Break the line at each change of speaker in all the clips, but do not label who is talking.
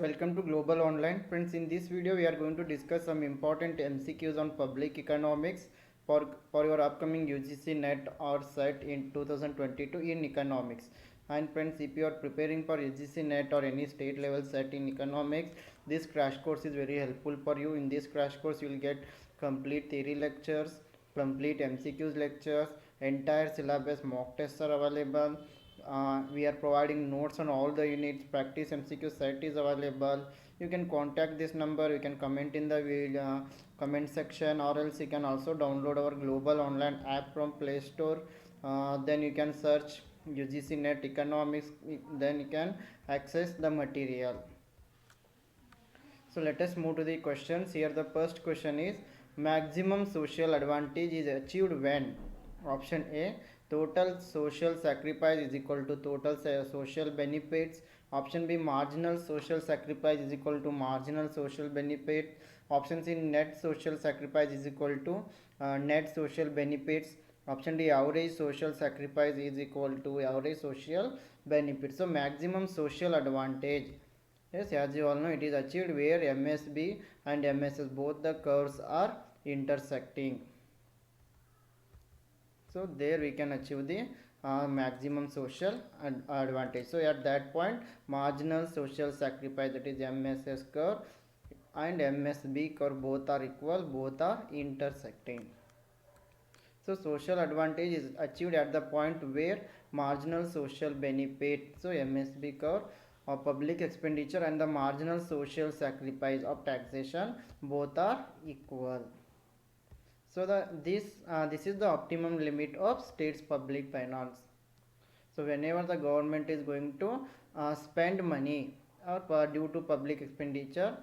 Welcome to Global Online. Friends, in this video we are going to discuss some important MCQs on public economics for your upcoming UGC NET or SET in 2022 in economics. And friends, if you are preparing for UGC NET or any state level SET in economics, this crash course is very helpful for you. In this crash course, you will get complete theory lectures, complete MCQs lectures, entire syllabus mock tests are available. We are providing notes on all the units. Practice MCQ set is available. You can contact this number. You can comment in the comment section, or else you can also download our global online app from Play Store. Then you can search UGC NET economics. Then you can access the material. So let us move to the questions. Here the first question is, maximum social advantage is achieved when? Option A, total social sacrifice is equal to total social benefits. Option B, marginal social sacrifice is equal to marginal social benefit. Option C, net social sacrifice is equal to net social benefits. Option D, average social sacrifice is equal to average social benefits. So maximum social advantage, yes, as you all know, it is achieved where MSB and MSS both the curves are intersecting. So there we can achieve the maximum social advantage. So at that point, marginal social sacrifice, that is MSS curve and MSB curve, both are equal, both are intersecting. So social advantage is achieved at the point where marginal social benefit, so MSB curve, of public expenditure and the marginal social sacrifice of taxation, both are equal. So this is the optimum limit of state's public finance. So whenever the government is going to spend money or due to public expenditure,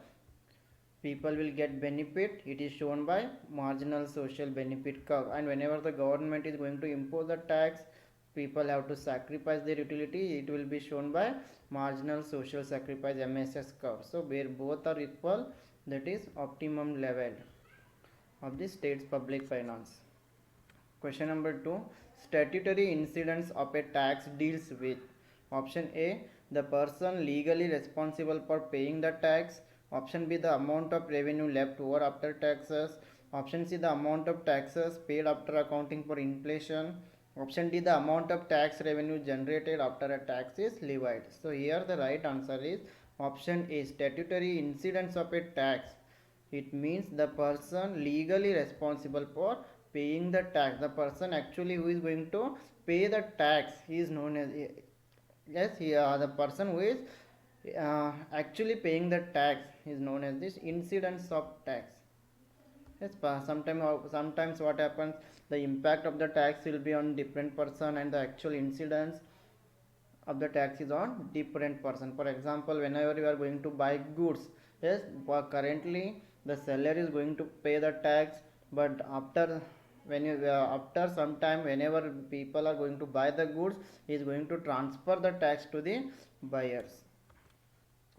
people will get benefit. It is shown by marginal social benefit curve. And whenever the government is going to impose the tax, people have to sacrifice their utility. It will be shown by marginal social sacrifice MSS curve. So where both are equal, that is optimum level of the state's public finance. Question number 2. Statutory incidence of a tax deals with. Option A, the person legally responsible for paying the tax. Option B, the amount of revenue left over after taxes. Option C, the amount of taxes paid after accounting for inflation. Option D, the amount of tax revenue generated after a tax is levied. So here the right answer is option A, statutory incidence of a tax. It means the person legally responsible for paying the tax. The person actually who is going to pay the tax, he is known as, yes, the person who is actually paying the tax is known as this incidence of tax. Yes, sometimes what happens, the impact of the tax will be on different person and the actual incidence of the tax is on different person. For example, whenever you are going to buy goods, yes, currently the seller is going to pay the tax, but after after some time, whenever people are going to buy the goods, he is going to transfer the tax to the buyers.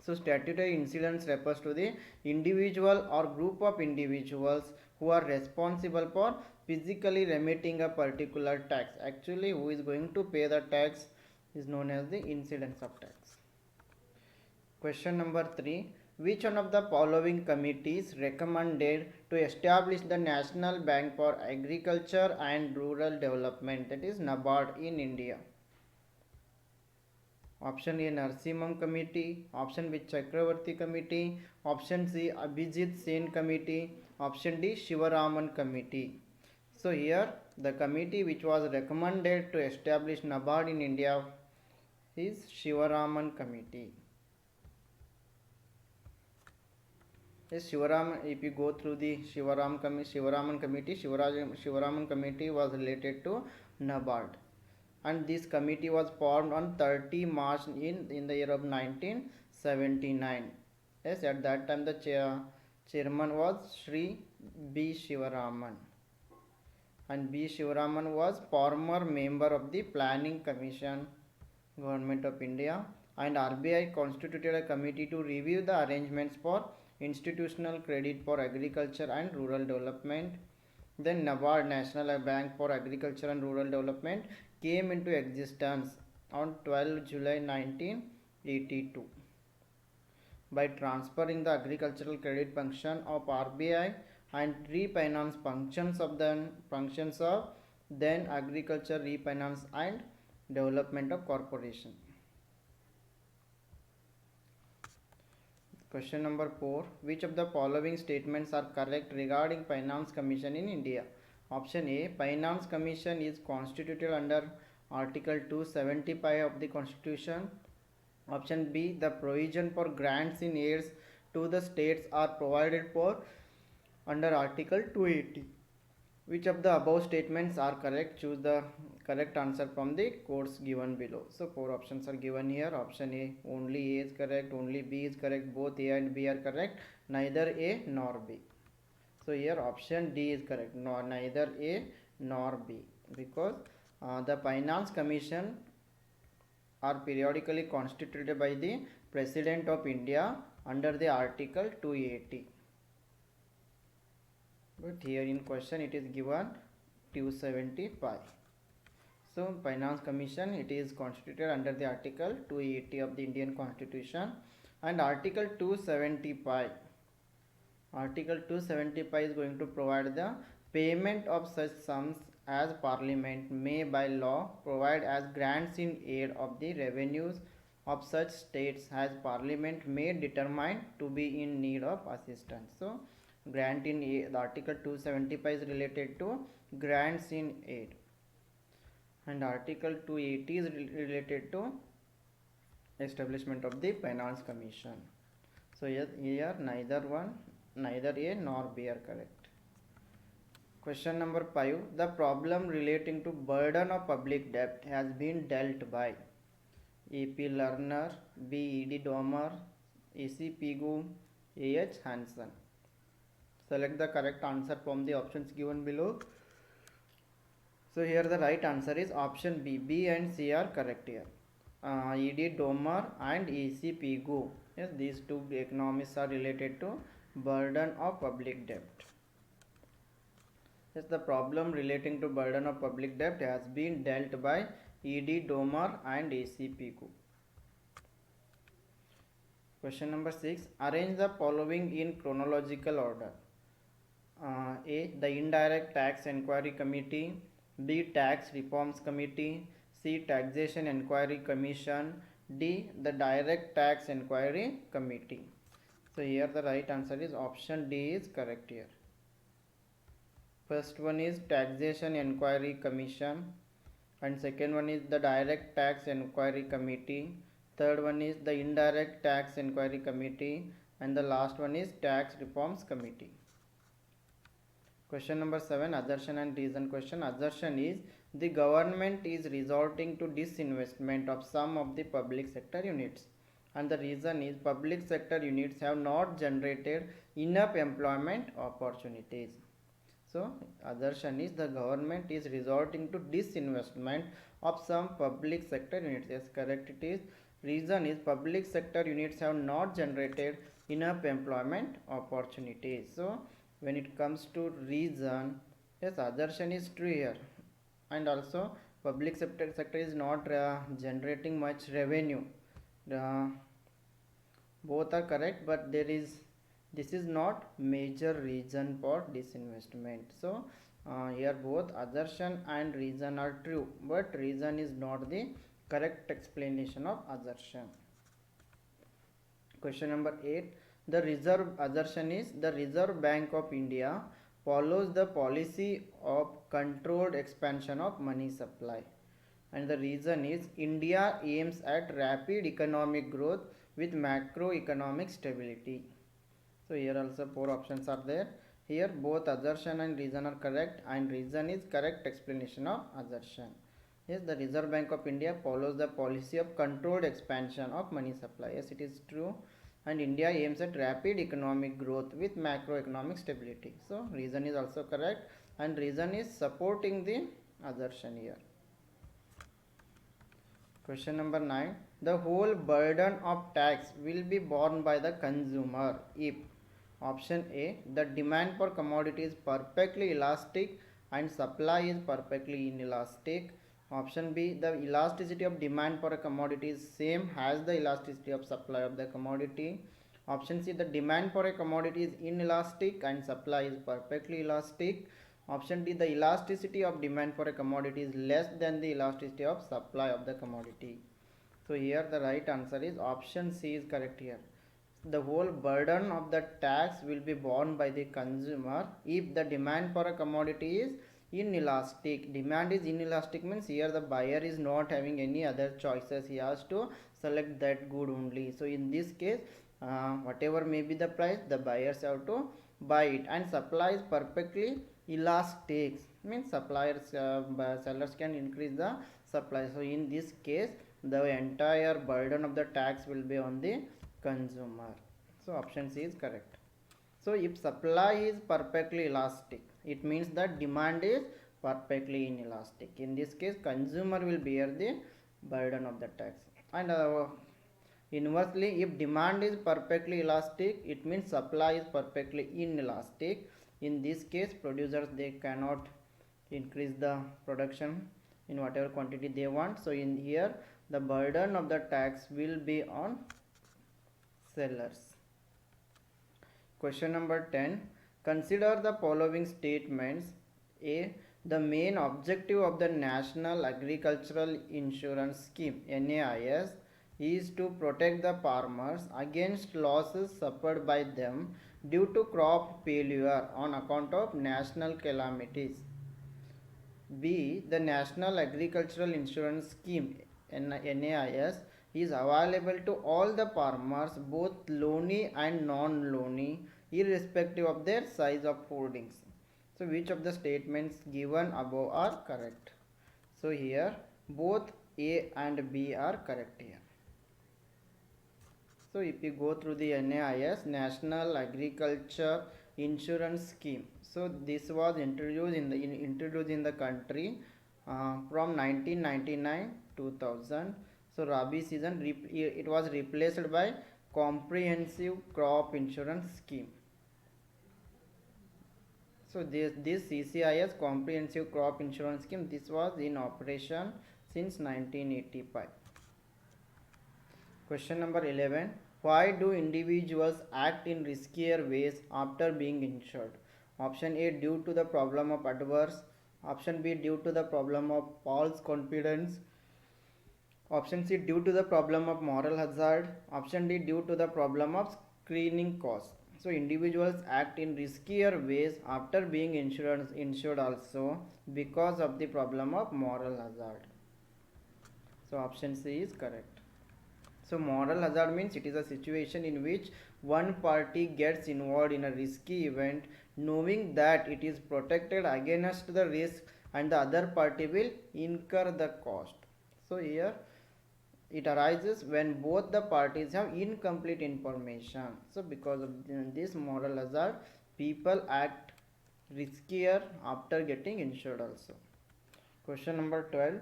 So statutory incidence refers to the individual or group of individuals who are responsible for physically remitting a particular tax. Actually, who is going to pay the tax is known as the incidence of tax. Question number 3. Which one of the following committees recommended to establish the National Bank for Agriculture and Rural Development, that is NBARD, in India? Option A, Narsimham Committee. Option B, Chakravarti Committee. Option C, Abhijit Sen Committee. Option D, Shivaraman Committee. So here the committee which was recommended to establish NBARD in India is Shivaraman Committee. Yes, if you go through the Shivaraman Committee, Shivaraman Committee was related to NBARD. And this committee was formed on 30 March in the year of 1979. Yes, at that time the chairman was Shri B. Shivaraman. And B. Shivaraman was former member of the Planning Commission, Government of India. And RBI constituted a committee to review the arrangements for institutional credit for agriculture and rural development. Then NBARD, National Bank for Agriculture and Rural Development, came into existence on 12 July 1982. by transferring the agricultural credit function of RBI and refinance functions of then agriculture refinance and development of corporation. Question number 4. Which of the following statements are correct regarding Finance Commission in India? Option A. Finance Commission is constituted under Article 275 of the Constitution. Option B. The provision for grants in aids to the states are provided for under Article 280. Which of the above statements are correct? Choose the correct answer from the codes given below. So 4 options are given here. Option A, only A is correct, only B is correct, both A and B are correct, neither A nor B. So here option D is correct, neither A nor B, because the Finance Commission are periodically constituted by the President of India under the Article 280. But here in question it is given 275. So Finance Commission, it is constituted under the Article 280 of the Indian Constitution, and Article 275. Article 275 is going to provide the payment of such sums as Parliament may by law provide as grants in aid of the revenues of such states as Parliament may determine to be in need of assistance. So grant in aid, the Article 275 is related to grants in aid, and Article 280 is related to establishment of the Finance Commission. So here neither A nor B are correct. Question number 5. The problem relating to burden of public debt has been dealt by A.P. Lerner, B. E.D. Domer, A.C. Pigu, A.H. Hansen. Select the correct answer from the options given below. So here the right answer is option B. B and C are correct here. E.D. Domer and E.C. Pigu. Yes, these two economists are related to burden of public debt. Yes, the problem relating to burden of public debt has been dealt by E.D. Domer and A.C. Pigu. Question number 6. Arrange the following in chronological order. A. The Indirect Tax Enquiry Committee. B. Tax Reforms Committee. C. Taxation Enquiry Commission. D. The Direct Tax Enquiry Committee. So here the right answer is option D is correct here. First one is Taxation Enquiry Commission, and second one is the Direct Tax Enquiry Committee, third one is the Indirect Tax Enquiry Committee, and the last one is Tax Reforms Committee. Question number 7, assertion and reason question. Assertion is the government is resorting to disinvestment of some of the public sector units, and the reason is public sector units have not generated enough employment opportunities. So assertion is the government is resorting to disinvestment of some public sector units. Yes, correct it is. Reason is public sector units have not generated enough employment opportunities. So when it comes to reason, yes, assertion is true here, and also public sector is not generating much revenue. Both are correct, but this is not major reason for disinvestment. So here both assertion and reason are true, but reason is not the correct explanation of assertion. Question number 8. The assertion is the Reserve Bank of India follows the policy of controlled expansion of money supply, and the reason is India aims at rapid economic growth with macroeconomic stability. So here also 4 options are there. Here both assertion and reason are correct, and reason is correct explanation of assertion. Yes, the Reserve Bank of India follows the policy of controlled expansion of money supply. Yes, it is true. And India aims at rapid economic growth with macroeconomic stability. So reason is also correct, and reason is supporting the assertion here. Question number 9. The whole burden of tax will be borne by the consumer if option A, the demand for commodity is perfectly elastic and supply is perfectly inelastic. Option B, the elasticity of demand for a commodity is same as the elasticity of supply of the commodity. Option C, the demand for a commodity is inelastic and supply is perfectly elastic. Option D, the elasticity of demand for a commodity is less than the elasticity of supply of the commodity. So here the right answer is option C is correct here. The whole burden of the tax will be borne by the consumer if the demand for a commodity is inelastic. Demand is inelastic means here the buyer is not having any other choices. He has to select that good only. So in this case, whatever may be the price, the buyers have to buy it. And supply is perfectly elastic means suppliers sellers can increase the supply. So in this case, the entire burden of the tax will be on the consumer. So option C is correct. So if supply is perfectly elastic, it means that demand is perfectly inelastic. In this case, consumer will bear the burden of the tax. And inversely, if demand is perfectly elastic, it means supply is perfectly inelastic. In this case, producers, they cannot increase the production in whatever quantity they want. So in here, the burden of the tax will be on sellers. Question number 10. Consider the following statements. A. The main objective of the National Agricultural Insurance Scheme (NAIS) is to protect the farmers against losses suffered by them due to crop failure on account of national calamities. B. The National Agricultural Insurance Scheme (NAIS) is available to all the farmers, both loanee and non-loanee, irrespective of their size of holdings. So which of the statements given above are correct? So here both A and B are correct here. So if you go through the NAIS, National Agriculture Insurance Scheme, so this was introduced in the country from 1999 2000. So Rabi season it was replaced by Comprehensive Crop Insurance Scheme. So this CCIS, Comprehensive Crop Insurance Scheme, this was in operation since 1985. Question number 11. Why do individuals act in riskier ways after being insured? Option A, due to the problem of adverse. Option B, due to the problem of false confidence. Option C, due to the problem of moral hazard. Option D, due to the problem of screening cost. So individuals act in riskier ways after being insured also because of the problem of moral hazard. So option C is correct. So moral hazard means it is a situation in which one party gets involved in a risky event knowing that it is protected against the risk and the other party will incur the cost. So here it arises when both the parties have incomplete information. So because of this moral hazard, people act riskier after getting insured also. Question number 12.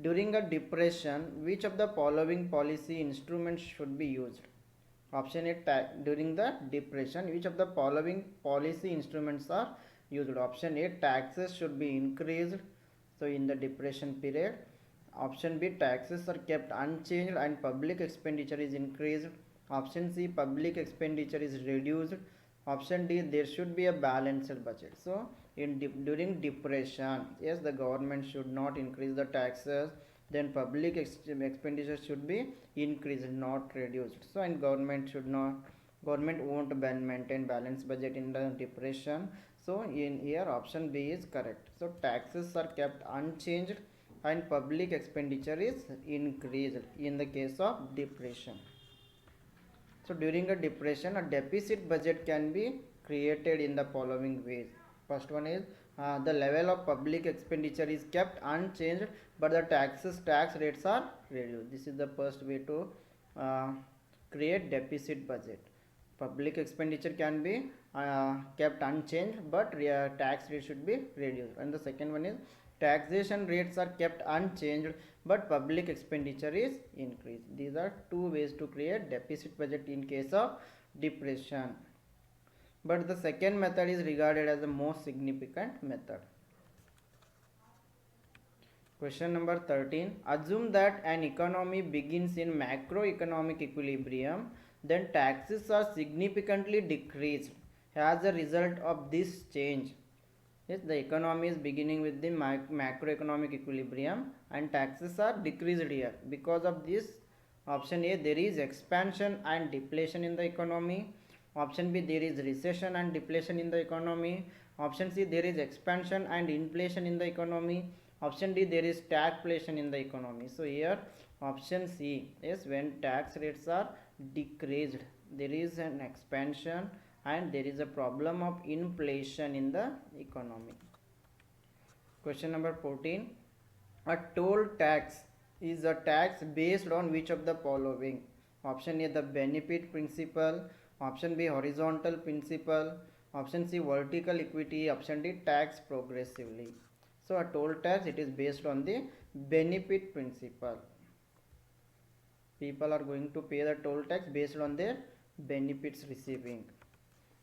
During a depression, which of the following policy instruments should be used? Option A, during the depression, which of the following policy instruments are used? Option A, taxes should be increased. So in the depression period. Option B, taxes are kept unchanged and public expenditure is increased. Option C, public expenditure is reduced. Option D, there should be a balanced budget. So during depression, yes, the government should not increase the taxes, then public expenditure should be increased, not reduced. So and government won't maintain balanced budget in the depression. So in here option B is correct. So taxes are kept unchanged and public expenditure is increased in the case of depression. So during a depression, a deficit budget can be created in the following ways. First one is the level of public expenditure is kept unchanged but the tax rates are reduced. This is the first way to create deficit budget. Public expenditure can be kept unchanged but tax rate should be reduced. And the second one is taxation rates are kept unchanged but public expenditure is increased. These are two ways to create deficit budget in case of depression. But the second method is regarded as the most significant method. Question number 13. Assume that an economy begins in macroeconomic equilibrium then taxes are significantly decreased as a result of this change. Yes, the economy is beginning with the macroeconomic equilibrium and taxes are decreased here. Because of this, option A, there is expansion and deflation in the economy. Option B, there is recession and deflation in the economy. Option C, there is expansion and inflation in the economy. Option D, there is stagflation in the economy. So here option C is when tax rates are decreased, there is an expansion and there is a problem of inflation in the economy. Question number 14. A toll tax is a tax based on which of the following? Option A, the benefit principle. Option B, horizontal principle. Option C, vertical equity. Option D, tax progressively. So a toll tax, it is based on the benefit principle. People are going to pay the toll tax based on their benefits receiving.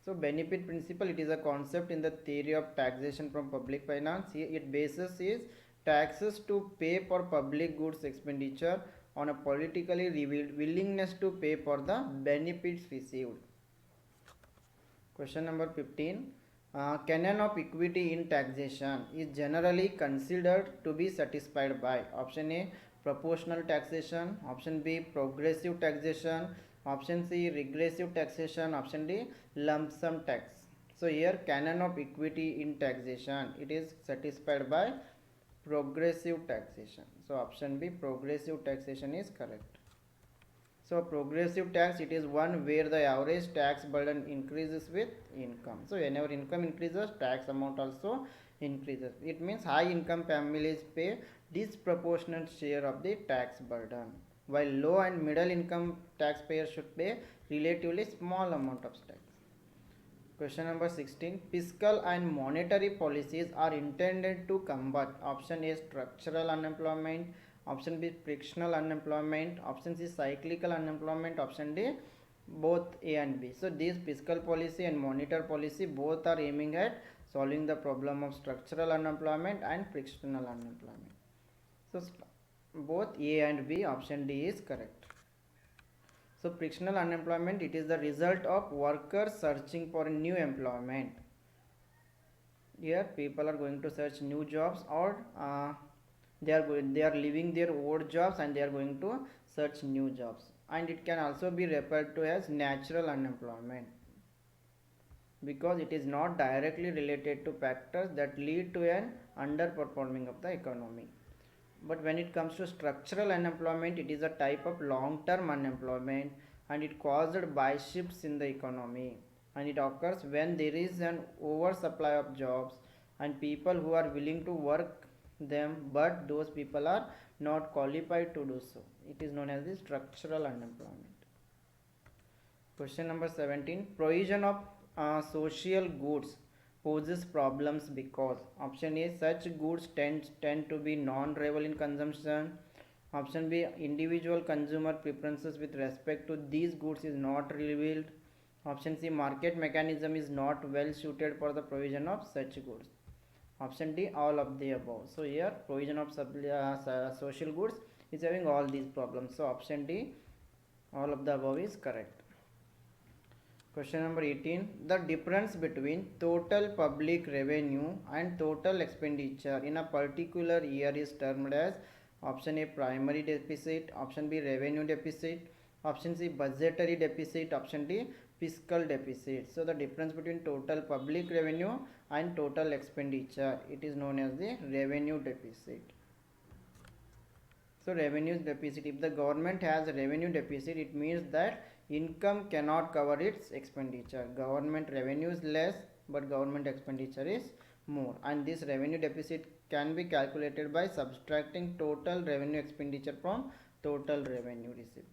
So benefit principle, it is a concept in the theory of taxation from public finance. Its basis is taxes to pay for public goods expenditure on a politically revealed willingness to pay for the benefits received. Question number 15. Canon of equity in taxation is generally considered to be satisfied by option A, proportional taxation, option B, progressive taxation, option C, regressive taxation, option D, lump sum tax. So here canon of equity in taxation, it is satisfied by progressive taxation. So option B, progressive taxation is correct. So progressive tax, it is one where the average tax burden increases with income. So whenever income increases, tax amount also increases. It means high income families pay disproportionate share of the tax burden, while low and middle income taxpayers should pay relatively small amount of tax. Question number 16. Fiscal and monetary policies are intended to combat option A, structural unemployment, option B, frictional unemployment, option C, cyclical unemployment, option D, both A and B. So these fiscal policy and monetary policy both are aiming at solving the problem of structural unemployment and frictional unemployment. So both A and B, option D is correct. So frictional unemployment, it is the result of workers searching for new employment. Here people are going to search new jobs, or they are leaving their old jobs and they are going to search new jobs. And it can also be referred to as natural unemployment, because it is not directly related to factors that lead to an underperforming of the economy. But when it comes to structural unemployment, it is a type of long-term unemployment and it caused by shifts in the economy, and it occurs when there is an oversupply of jobs and people who are willing to work them, but those people are not qualified to do so. It is known as the structural unemployment. Question number 17. Provision of social goods poses problems because option A, such goods tend to be non-rival in consumption. Option B, individual consumer preferences with respect to these goods is not revealed. Option C, market mechanism is not well suited for the provision of such goods. Option D, all of the above. So here provision of social goods is having all these problems. So option D, all of the above is correct. Question number 18. The difference between total public revenue and total expenditure in a particular year is termed as option A, primary deficit, option B, revenue deficit, option C, budgetary deficit, option D, fiscal deficit. So the difference between total public revenue and total expenditure, it is known as the revenue deficit. So revenue deficit, if the government has a revenue deficit, it means that income cannot cover its expenditure. Government revenue is less but government expenditure is more, and this revenue deficit can be calculated by subtracting total revenue expenditure from total revenue received.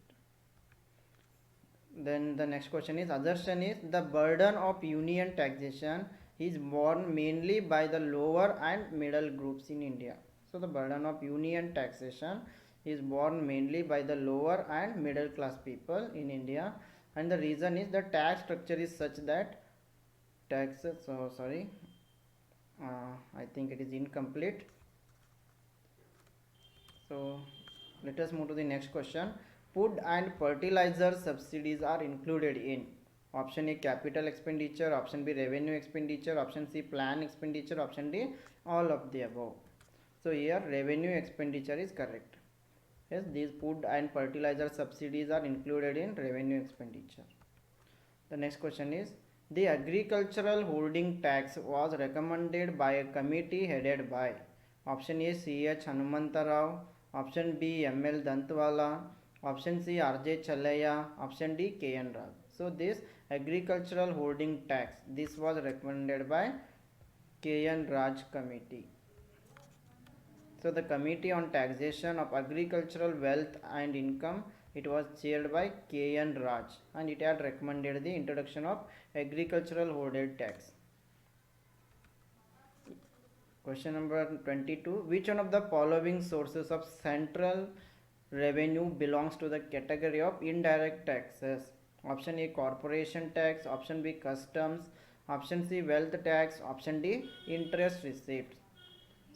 Then the next question is, assertion is the burden of union taxation is borne mainly by the lower and middle groups in India. So the burden of union taxation is borne mainly by the lower and middle class people in India, and the reason is the tax structure is such that taxes, I think it is incomplete. So let us move to the next question. Food and fertilizer subsidies are included in option A capital expenditure, option B revenue expenditure, option C plan expenditure, option D all of the above. So here revenue expenditure is correct. Yes, these food and fertilizer subsidies are included in revenue expenditure. The next question is, the agricultural holding tax was recommended by a committee headed by option A C.H. Hanumantarao, option B M.L. Dantwala, option C R.J. Chalaya, option D K.N. Rao. So this agricultural holding tax, this was recommended by K.N. Raj committee. So the Committee on Taxation of Agricultural Wealth and Income, it was chaired by K.N. Raj, and it had recommended the introduction of agricultural holding tax. Question number 22. Which one of the following sources of central revenue belongs to the category of indirect taxes? Option A corporation tax, option B customs, option C wealth tax, option D interest receipts.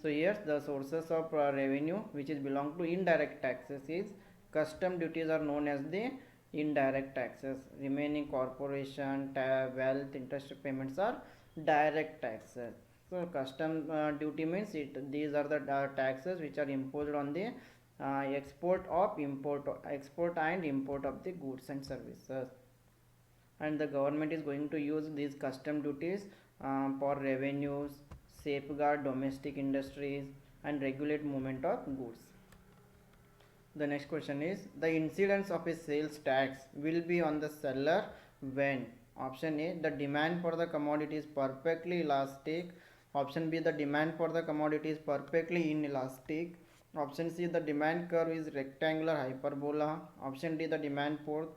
So here the sources of revenue which is belong to indirect taxes is custom duties are known as the indirect taxes. Remaining corporation, wealth, interest payments are direct taxes. So custom duty means these are the taxes which are imposed on the export and import of the goods and services. And the government is going to use these custom duties for revenues, safeguard domestic industries, and regulate movement of goods. The next question is, the incidence of a sales tax will be on the seller when option A the demand for the commodity is perfectly elastic, option B the demand for the commodity is perfectly inelastic, option C the demand curve is rectangular hyperbola, option D the demand for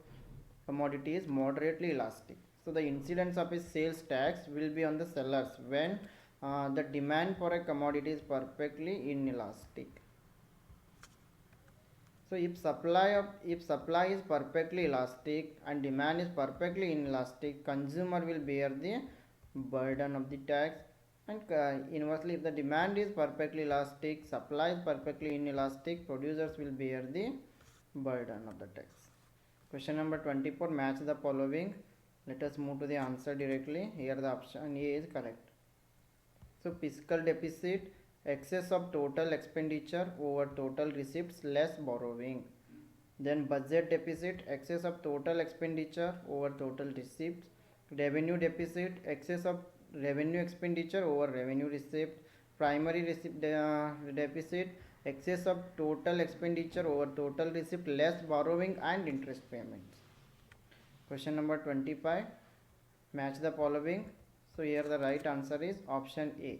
commodity is moderately elastic. So the incidence of a sales tax will be on the sellers when the demand for a commodity is perfectly inelastic. So if supply is perfectly elastic and demand is perfectly inelastic, consumer will bear the burden of the tax, and inversely if the demand is perfectly elastic, supply is perfectly inelastic, producers will bear the burden of the tax. Question number 24, match the following. Let us move to the answer directly. Here the option A is correct. So fiscal deficit, excess of total expenditure over total receipts less borrowing. Then budget deficit, excess of total expenditure over total receipts. Revenue deficit, excess of revenue expenditure over revenue receipt. Primary receipt deficit, excess of total expenditure over total receipt less borrowing and interest payments. Question number 25, match the following. So here the right answer is option A.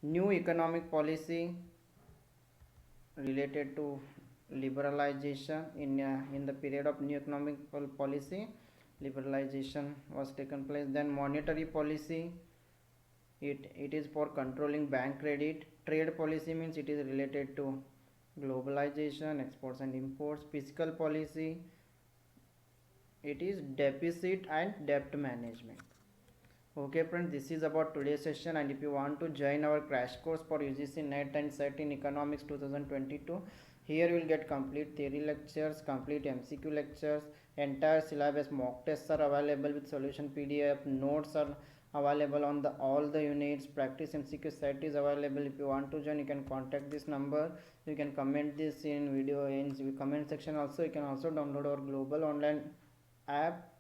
New economic policy related to liberalization in the period of new economic policy, liberalization was taken place. Then monetary policy, it is for controlling bank credit. Trade policy means it is related to globalization, exports and imports. Fiscal policy, it is deficit and debt management. Okay friends, this is about today's session, and if you want to join our crash course for UGC NET and SET in economics 2022, here you will get complete theory lectures, complete MCQ lectures, entire syllabus mock tests are available with solution PDF, notes are available on all the units, practice MCQ set is available. If you want to join, you can contact this number. You can comment this in video in the comment section. Also you can also download our global online app